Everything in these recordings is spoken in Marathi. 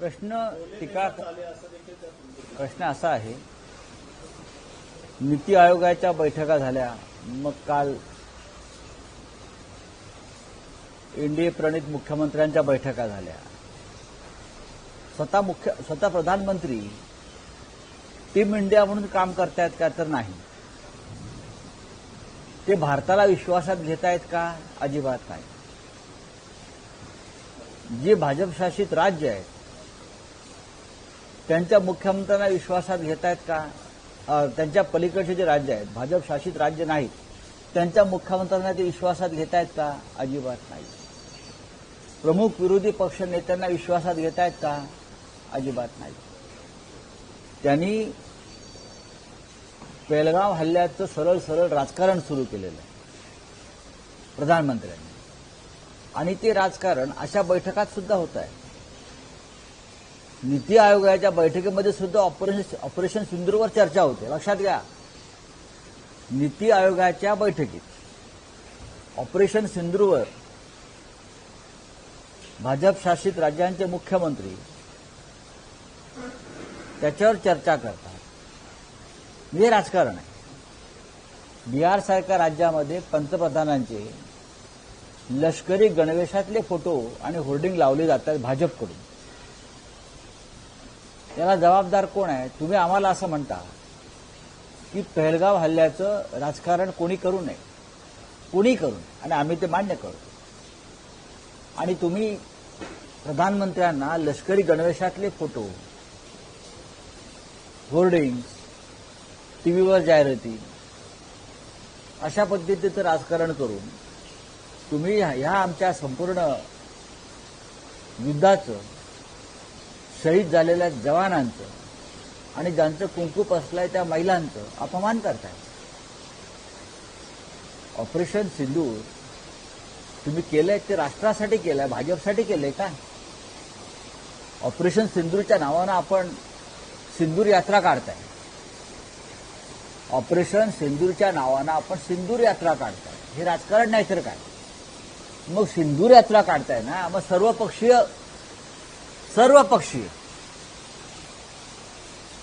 प्रश्न असा आहे, नीती आयोगाच्या बैठका झाल्या, मग काल एनडीए प्रणित मुख्यमंत्र्यांच्या बैठका झाल्या. स्वतः प्रधानमंत्री टीम इंडिया म्हणून काम करतायत का? तर नाही. ते भारताला विश्वासात घेतायत का? अजिबात नाही. जे भाजप शासित राज्य आहेत त्यांच्या मुख्यमंत्र्यांना विश्वासात घेतायत का? त्यांच्या पलीकडचे जे राज्य आहेत, भाजप शासित राज्य नाहीत, त्यांच्या मुख्यमंत्र्यांना ते विश्वासात घेतायत का? अजिबात नाही. प्रमुख विरोधी पक्ष नेत्यांना विश्वासात घेतायत का? अजिबात नाही. त्यांनी पेहलगाव हल्ल्याचं सरळ सरळ राजकारण सुरू केलेलं आहे प्रधानमंत्र्यांनी, आणि ते राजकारण अशा बैठकात सुद्धा होत आहे. नीती आयोगाच्या बैठकीमध्ये सुद्धा ऑपरेशन सिंदूरवर चर्चा होते. लक्षात घ्या, नीती आयोगाच्या बैठकीत ऑपरेशन सिंदूरवर भाजप शासित राज्यांचे मुख्यमंत्री त्याच्यावर चर्चा करतात. हे राजकारण आहे. बिहारसारख्या राज्यामध्ये पंतप्रधानांचे लष्करी गणवेशातले फोटो आणि होर्डिंग लावले जातात भाजपकडून. याला जबाबदार कोण आहे? तुम्ही आम्हाला असं म्हणता की पेहलगाव हल्ल्याचं राजकारण कोणी करू नये, कोणी करू नये, आणि आम्ही ते मान्य करतो. आणि तुम्ही प्रधानमंत्र्यांना लष्करी गणवेशातले फोटो, होर्डिंग्स, टीव्हीवर जाहिराती अशा पद्धतीचं राजकारण करून तुम्ही ह्या आमच्या संपूर्ण युद्धाचं, शहीद झालेल्या जवानांचं आणि ज्यांचं कुंकू पसलंय त्या महिलांचं अपमान करताय. ऑपरेशन सिंदूर तुम्ही केलंय ते राष्ट्रासाठी केलंय, भाजपसाठी केलंय का? ऑपरेशन सिंदूरच्या नावानं आपण सिंदूर यात्रा काढताय. ऑपरेशन सिंदूरच्या नावानं आपण सिंदूर यात्रा काढताय. हे राजकारण नाही तर काय? मग सिंदूर यात्रा काढताय ना, मग सर्वपक्षीय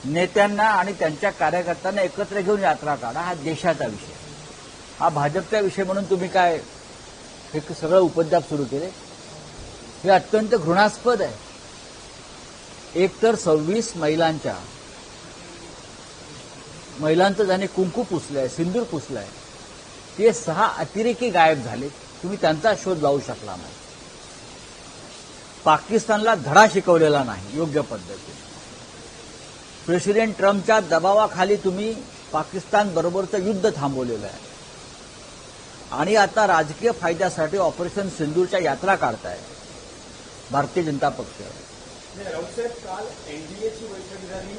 नेत्यांना आणि त्यांच्या कार्यकर्त्यांना एकत्र घेऊन यात्रा काढा. हा देशाचा विषय, हा भाजपचा विषय म्हणून तुम्ही काय हे सगळं उपद्व्याप सुरू केले? हे अत्यंत घृणास्पद आहे. एकतर 26 महिलांचं ज्याने कुंकू पुसलंय, सिंदूर पुसलंय, ते 6 अतिरेकी गायब झाले. तुम्ही त्यांचा शोध लावू शकला नाही. पाकिस्तानला धडा शिकवलेला नाही योग्य पद्धतीने. प्रेसिडेंट ट्रम्पच्या दबावाखाली तुम्ही पाकिस्तान बरोबरचं युद्ध थांबवलेलं आहे, आणि आता राजकीय फायद्यासाठी ऑपरेशन सिंदूरच्या यात्रा काढताय भारतीय जनता पक्ष. राऊतसाहेब, काल एनडीएची बैठक झाली,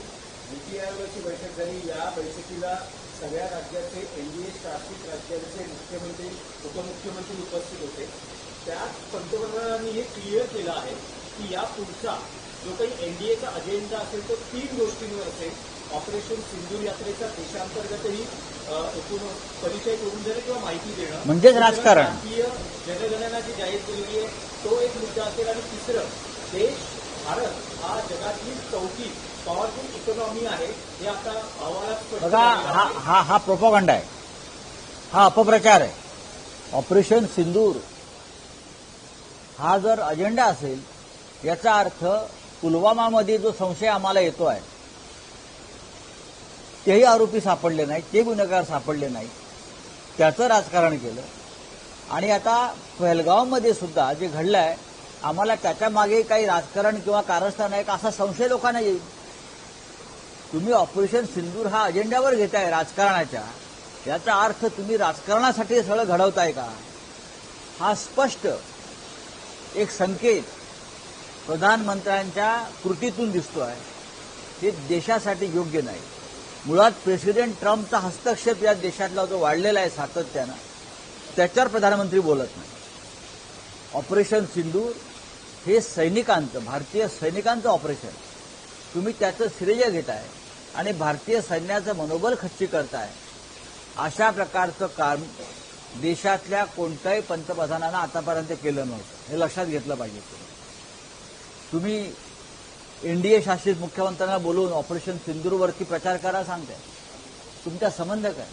नीती आयोगाची बैठक झाली. या बैठकीला सगळ्या राज्याचे, एनडीए शासित राज्यांचे मुख्यमंत्री, उपमुख्यमंत्री उपस्थित होते. त्यात पंतप्रधानांनी हे क्लिअर केलं आहे की या पुढचा जो काही एनडीएचा अजेंडा असेल तो 3 गोष्टींवर असेल. ऑपरेशन सिंदूर यात्रेचा देशांतर्गतही एकूण परिचय करून देणं किंवा माहिती देणं, म्हणजेच राजकारण. भारतीय जनगणना जी जाहीर केलेली आहे तो एक मुद्दा असेल. आणि तिसरं, भारत हा जगातली 4थी पॉवरफुल इकॉनॉमी आहे हे आता अहवालात बघा. हा प्रोपगंडा आहे, हा अपप्रचार आहे. ऑपरेशन सिंदूर हा जर अजेंडा असेल, याचा अर्थ पुलवामामध्ये जो संशय आम्हाला येतो आहे, तेही आरोपी सापडले नाहीत, ते गुन्हेगार सापडले नाहीत, त्याचं राजकारण केलं. आणि आता पहलगावमध्ये सुद्धा जे घडलंय, आम्हाला त्याच्या मागे काही राजकारण किंवा कारस्थान आहे का असा संशय लोकांना येईल. तुम्ही ऑपरेशन सिंदूर हा अजेंड्यावर घेताय राजकारणाच्या, याचा अर्थ तुम्ही राजकारणासाठी सगळं घडवताय का? हा स्पष्ट एक संकेत प्रधानमंत्र्यांच्या कृतीतून दिसतोय. हे देशासाठी योग्य नाही. मुळात प्रेसिडेंट ट्रम्पचा हस्तक्षेप या देशातला जो वाढलेला आहे सातत्यानं, त्याच्यावर प्रधानमंत्री बोलत नाही. ऑपरेशन सिंदूर हे सैनिकांचं, भारतीय सैनिकांचं ऑपरेशन, तुम्ही त्याचं श्रेय घेताय आणि भारतीय सैन्याचं मनोबल खच्ची करताय. अशा प्रकारचं काम देशातल्या कोणत्याही पंतप्रधानांना आतापर्यंत केलं नव्हतं. हे लक्षात घेतलं पाहिजे. तुम्ही एनडीए शासित मुख्यमंत्र्यांना बोलवून ऑपरेशन सिंदूरवरती प्रचार करा सांगताय. तुमचा संबंध काय?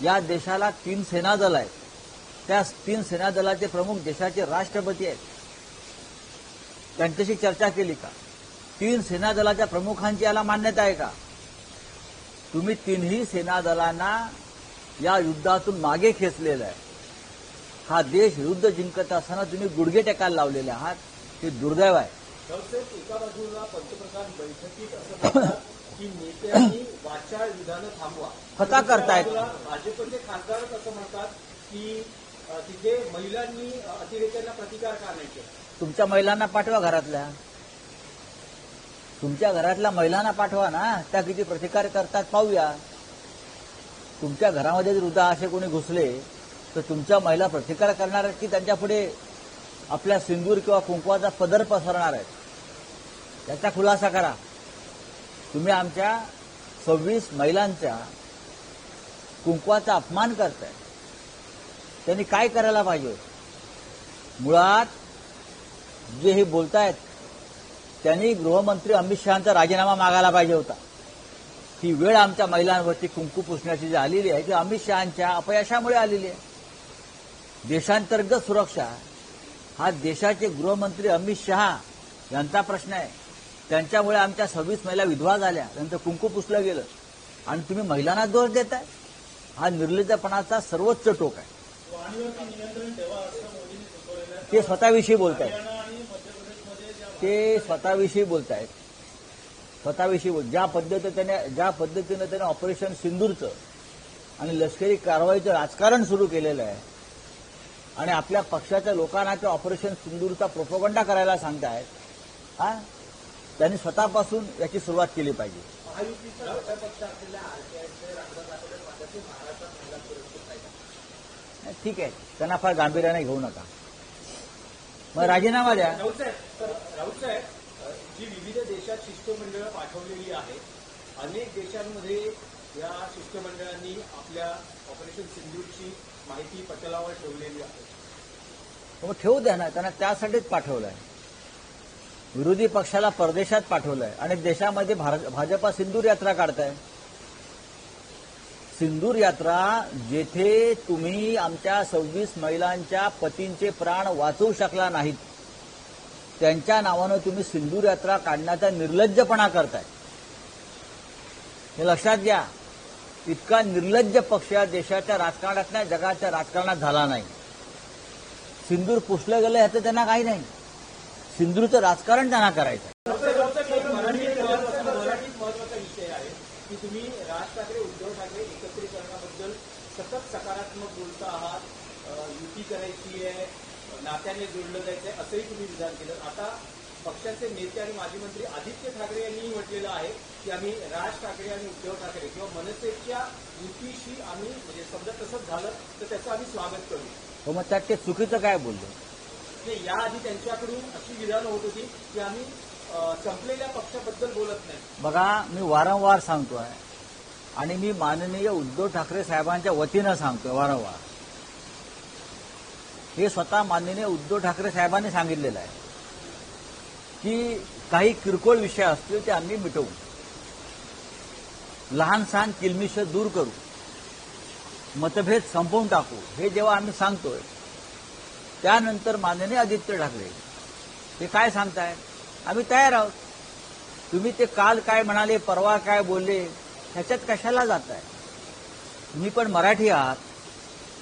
या देशाला 3 सेना दल आहेत. त्या 3 सेना दलाचे प्रमुख देशाचे राष्ट्रपती आहेत. त्यांच्याशी चर्चा केली का? 3 सेना दलाच्या प्रमुखांची याला मान्यता आहे का? तुम्ही 3ही सेना दलांना या युद्धातून मागे खेचलेलं आहे. हा देश युद्ध जिंकत असताना तुम्ही गुडघे टेकायला लावलेले आहात. हे दुर्दैव आहे. राऊतसाहेब, एका बाजूला पंतप्रधान बैठकीत असं म्हणतात की नेत्यांनी वाचाळ विधानं थांबवा. स्वतः करतायत. दुसऱ्या बाजूला भाजपचे खासदारच असं म्हणतात की तिथे महिलांनी अतिरेक्यांना प्रतिकार का नाही केला. तुमच्या महिलांना पाठवा घरातल्या. तुमच्या घरातल्या महिलांना पाठवा ना. त्या किती प्रतिकार करतात पाहूया. तुमच्या घरामध्ये जर उद्या असे कोणी घुसले तर तुमच्या महिला प्रतिकार करणार आहेत की त्यांच्यापुढे आपल्या सिंदूर किंवा कुंकवाचा पदर पसरणार आहेत. याचा खुलासा करा. तुम्ही आमच्या 26 महिलांच्या कुंकवाचा अपमान करताय. त्यांनी काय करायला पाहिजे? मुळात जे हे बोलतायत त्यांनी गृहमंत्री अमित शहांचा राजीनामा मागायला पाहिजे होता. ही वेळ आमच्या महिलांवरती कुंकू पुसण्याची जी आलेली आहे ती अमित शहांच्या अपयशामुळे आलेली आहे. देशांतर्गत सुरक्षा हा देशाचे गृहमंत्री अमित शहा यांचा प्रश्न आहे. त्यांच्यामुळे आमच्या 26 महिला विधवा झाल्या. त्यांचं कुंकू पुसलं गेलं आणि तुम्ही महिलांना दोष देताय. हा निर्लज्जपणाचा सर्वोच्च टोक आहे. ते स्वतःविषयी बोलतायत. ते स्वतःविषयी बोलतायत. ज्या पद्धतीनं त्याने ऑपरेशन सिंदूरचं आणि लष्करी कारवाईचं राजकारण सुरू केलेलं आहे आणि आपल्या पक्षाच्या लोकांना ते ऑपरेशन सिंदूरचा प्रोपगंडा करायला सांगतायत. हा, त्यांनी स्वतःपासून याची सुरुवात केली पाहिजे. महायुतीचा घटकपक्ष असलेल्या आरपीआयचे रामदास आठवले माझ्याशी महाराष्ट्रात महिला सुरक्षित नाही. ठीक आहे, त्यांना फार गांभीर्याने घेऊ नका. मग राजीनामा द्या. राऊतसाहेब, जी विविध देशात शिष्टमंडळं पाठवलेली आहेत, अनेक देशांमध्ये या शिष्टमंडळांनी आपल्या ऑपरेशन सिंदूरची माहिती पटलावर ठेवलेली आहे. मग ठेवू द्या ना. त्यांना त्यासाठीच पाठवलंय. विरोधी पक्षाला परदेशात पाठवलंय आणि देशामध्ये भाजपा सिंदूर यात्रा काढताय. सिंदूर यात्रा जेथे तुम्ही आमच्या 26 महिलांच्या पतींचे प्राण वाचवू शकला नाहीत त्यांच्या नावानं तुम्ही सिंदूर यात्रा काढण्याचा निर्लज्जपणा करताय. हे लक्षात घ्या. इतका निर्लज्ज पक्ष या देशाच्या राजकारणात नाही, जगाच्या राजकारणात झाला नाही. सिंदूर पुसलं गेलं ह्याचं त्यांना काही नाही. सिंदूरचं राजकारण त्यांना करायचं. मराठीत महत्वाचा विषय आहे की तुम्ही राज ठाकरे उद्धव ठाकरे एकत्रीकरणाबद्दल सतत सकारात्मक बोलता आहात. युती करायची आहे, नात्याने जोडलं जायचं आहे असंही तुम्ही विधान केलं. आता पक्षाचे नेते आणि माजी मंत्री आदित्य ठाकरे यांनीही म्हटलेलं आहे की आम्ही राज ठाकरे आणि उद्धव ठाकरे किंवा मनसेच्या युतीशी आम्ही म्हणजे समजा तसंच झालं तर त्याचं आम्ही स्वागत करू. हो, मग त्यात ते चुकीचं काय बोललो? याआधी त्यांच्याकडून अशी विधानं होत होती की आम्ही संपलेल्या पक्षाबद्दल बोलत नाही. बघा, मी वारंवार सांगतोय आणि मी माननीय उद्धव ठाकरे साहेबांच्या वतीनं सांगतोय वारंवार. हे स्वतः माननीय उद्धव ठाकरे साहेबांनी सांगितलेलं आहे की काही किरकोळ विषय असतील ते आम्ही मिटवू, लहान सहान किलमिष दूर करू, मतभेद संपवून टाकू. हे जेव्हा आम्ही सांगतोय त्यानंतर माननीय आदित्य ठाकरे ते काय सांगताय? आम्ही तयार आहोत. तुम्ही ते काल काय म्हणाले, परवा काय बोलले, ह्याच्यात कशाला जाताय? तुम्ही पण मराठी आहात.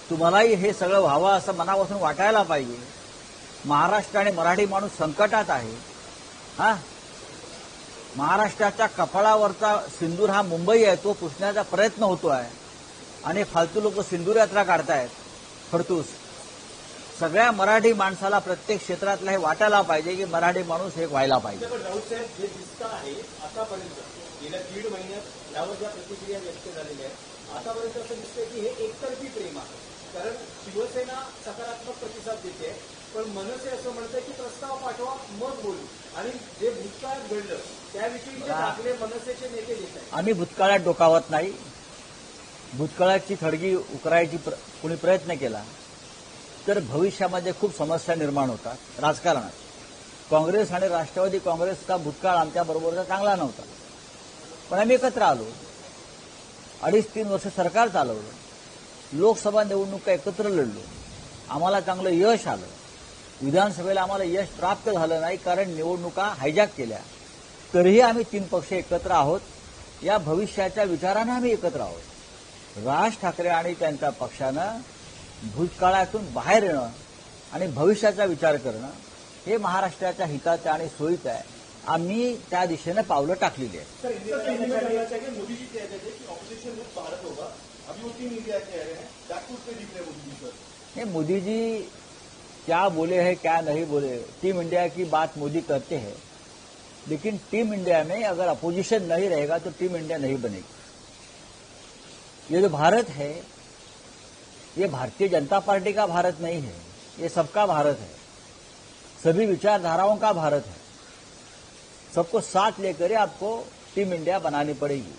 तुम्हालाही हे सगळं व्हावं असं मनापासून वाटायला पाहिजे. महाराष्ट्र आणि मराठी माणूस संकटात आहे. हा, महाराष्ट्राच्या कपाळावरचा सिंदूर हा मुंबई आहे, तो पुसण्याचा प्रयत्न होतोय आणि फालतू लोक सिंदूर यात्रा काढतायत फडतूस. सगळ्या मराठी माणसाला प्रत्येक क्षेत्रातला हे वाटायला पाहिजे की मराठी माणूस हे व्हायला पाहिजे. राऊतसाहेब, जे दिसतं आहे आतापर्यंत गेल्या 1.5 महिन्यात यावर ज्या प्रतिक्रिया व्यक्त झालेल्या आहेत, आतापर्यंत असं दिसतंय की हे एकतर्फी प्रेम आहे. कारण शिवसेना सकारात्मक प्रतिसाद देते, पण मनसे असं म्हणतंय की प्रस्ताव पाठवा मग बोलू. आणि जे भूतकाळात घडलं त्याविषयीचे दाखले मनसेचे नेते देत आहेत. आम्ही भूतकाळात डोकावत नाही. भूतकाळाची थडगी उकरायची कोणी प्रयत्न केला तर भविष्यामध्ये खूप समस्या निर्माण होतात राजकारणात. काँग्रेस आणि राष्ट्रवादी काँग्रेसचा भूतकाळ आमच्या बरोबरचा चांगला नव्हता, पण आम्ही एकत्र आलो. 2.5-3 वर्ष सरकार चालवलं, लोकसभा निवडणुका एकत्र लढलो, आम्हाला चांगलं यश आलं. विधानसभेला आम्हाला यश प्राप्त झालं नाही कारण निवडणुका हायजॅक केल्या. तरीही आम्ही 3 पक्ष एकत्र आहोत. या भविष्याच्या विचाराने आम्ही एकत्र आहोत. राज ठाकरे आणि त्यांच्या पक्षानं भूतकाळातून बाहेर येणं आणि भविष्याचा विचार करणं हे महाराष्ट्राच्या हिताचं आणि सोयीचं आहे. आम्ही त्या दिशेनं पावलं टाकलेली आहेत. सर हिंदी में कहना चाहिए मोदी जी कहते थे कि ऑपोजिशन मुक्त भारत होगा, अभी वो टीम इंडिया कह रहे हैं, बैकफुट पे दिख रहे मोदी जी सर. नहीं, मोदी जी क्या बोले हैं क्या नहीं बोले, टीम इंडिया की बात मोदी करते हैं, लेकिन टीम इंडिया में अगर अपोजिशन नहीं रहेगा तो टीम इंडिया नहीं बनेगी. ये जो भारत है ये भारतीय जनता पार्टी का भारत नहीं है, ये सबका भारत है, सभी विचारधाराओं का भारत है. सबको साथ लेकर आपको टीम इंडिया बनानी पड़ेगी.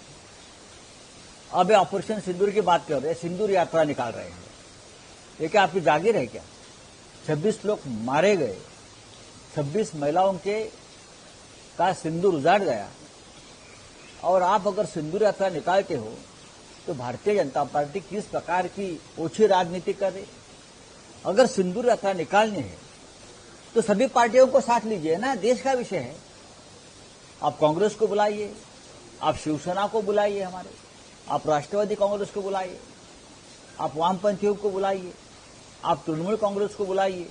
अब ये ऑपरेशन सिंदूर की बात कर रहे हैं, सिंदूर यात्रा निकाल रहे हैं. ये क्या आपकी जागीर है क्या? 26 लोग मारे गए, 26 महिलाओं के का सिंदूर उजाड़ गया, और आप अगर सिंदूर यात्रा निकालते हो तो भारतीय जनता पार्टी किस प्रकार की ओछी राजनीति कर रही? अगर सिंदूर यात्रा निकालनी है तो सभी पार्टियों को साथ लीजिए ना, देश का विषय है. आप कांग्रेस को बुलाइए, आप शिवसेना को बुलाइए, हमारे आप राष्ट्रवादी कांग्रेस को बुलाइए, आप वामपंथियों को बुलाइए, आप तृणमूल कांग्रेस को बुलाइए.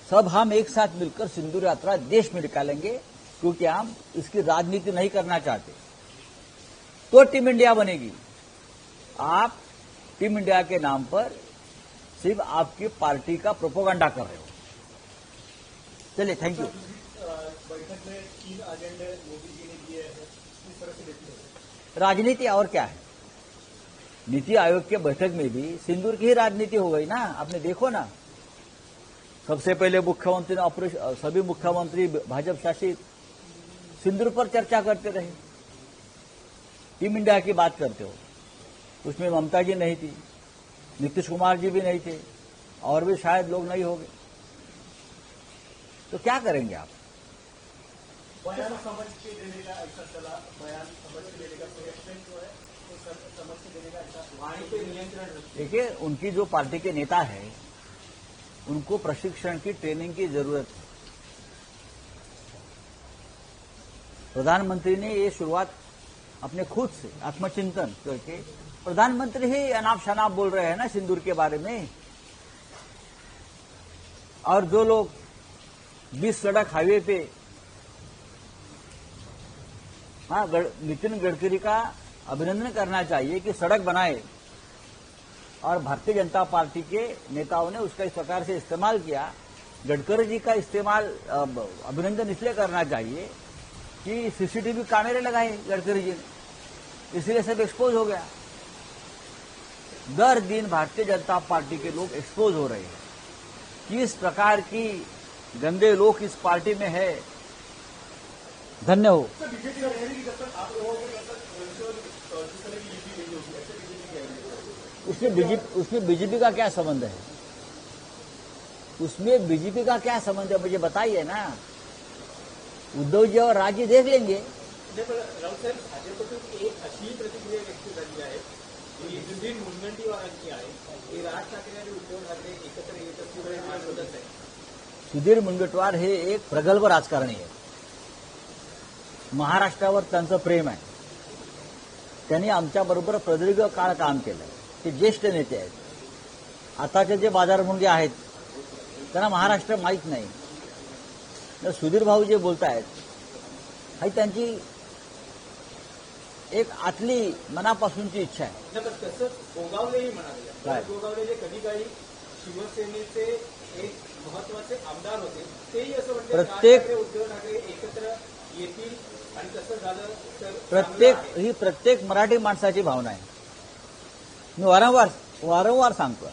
सब हम एक साथ मिलकर सिंदूर यात्रा देश में निकालेंगे, क्योंकि हम इसकी राजनीति नहीं करना चाहते. तो टीम इंडिया बनेगी. आप टीम इंडिया के नाम पर सिर्फ आपकी पार्टी का प्रोपोगंडा कर रहे हो. चलिए, थैंक यू. बैठक में 3 एजेंडे मोदी जी ने दिए हैं, किस तरह से देखते हैं? राजनीति और क्या है? नीति आयोग के बैठक में भी सिंदूर की ही राजनीति हो गई ना. आपने देखो ना, सबसे पहले मुख्यमंत्री ने सभी मुख्यमंत्री भाजपा शासित सिंदूर पर चर्चा करते रहे. टीम इंडिया की बात करते हो, उसमें ममता जी नहीं थी, नीतीश कुमार जी भी नहीं थे, और भी शायद लोग नहीं होंगे. तो क्या करेंगे आप? बयान समझ के देने का ऐसा चला, बयान समझ के देने का प्रयत्न जो है वो समझ के देने का ऐसा वाणी पे नियंत्रण रखिए. देखिए, उनकी जो पार्टी के नेता है उनको प्रशिक्षण की, ट्रेनिंग की जरूरत है. प्रधानमंत्री ने ये शुरुआत अपने खुद से आत्मचिंतन करके, प्रधानमंत्री ही अनाप शनाप बोल रहे हैं ना सिंदूर के बारे में. और जो लोग 20 सड़क हाईवे पे, हाँ, नितिन गडकरी का अभिनंदन करना चाहिए कि सड़क बनाए, और भारतीय जनता पार्टी के नेताओं ने उसका इस प्रकार से इस्तेमाल किया. गडकरी जी का इस्तेमाल अभिनंदन इसलिए करना चाहिए कि सीसीटीवी कैमरे लगाए गडकरी जी ने, इसलिए सब एक्सपोज हो गया. दर दिन भारतीय जनता पार्टी के लोग एक्सपोज हो रहे हैं. किस प्रकार की गंदे लोग इस पार्टी में है. धन्य हो. सर बीजेपी का रहेगी कि जब तक आप लोगों को जब तक जिस तरह की नीति नहीं होगी, ऐसे बीजेपी कह रही है. उसमें बीजेपी का क्या संबंध है? उसमें बीजेपी का क्या संबंध है, मुझे बताइए ना. उद्धव जी और राज जी देख लेंगे. राऊत साहेब, भाजपतून एक अशी प्रतिक्रिया व्यक्त झाली आहे की सुधीर मुनगंटीवार यांची आहे की राज ठाकरे आणि उद्धव ठाकरे एकत्र येत असल्यामुळे शोधत आहे. सुधीर मुनगंटीवार हे एक प्रगल्भ राजकारणी आहे. महाराष्ट्रावर त्यांचं प्रेम आहे. त्यांनी आमच्याबरोबर प्रदीर्घ काळ काम केलं. ते ज्येष्ठ नेते आहेत. आताचे जे बाजारमुंगे आहेत त्यांना महाराष्ट्र माहीत नाही. तर सुधीर भाऊ जे बोलतायत ही त्यांची एक आतली मनापासूनची इच्छा आहे. नाही, पण तसंच गोगावलेही म्हणाले. काय? गोगावले जे कधी काही शिवसेनेचे एक महत्वाचे आमदार होते, तेही असं म्हणतात राज ठाकरे उद्धव ठाकरे एकत्र येतील आणि तसं झालं तर चांगलं आहे. ही प्रत्येक मराठी माणसाची भावना आहे. मी वारंवार सांगतो,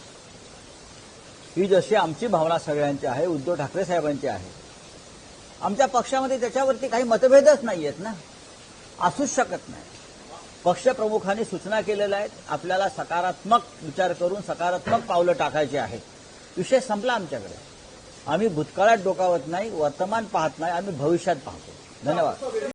ही जशी आमची भावना सगळ्यांची आहे, उद्धव ठाकरे साहेबांची आहे. आमच्या पक्षामध्ये त्याच्यावरती काही मतभेदच नाही आहेत ना, असूच शकत नाही. पक्षप्रमुखांनी सूचना केलेल्या आहेत. आपल्याला सकारात्मक विचार करून सकारात्मक पावलं टाकायची आहेत. विषय संपला आमच्याकडे. आम्ही भूतकाळात डोकावत नाही, वर्तमान पाहत नाही, आम्ही भविष्यात पाहतो. धन्यवाद.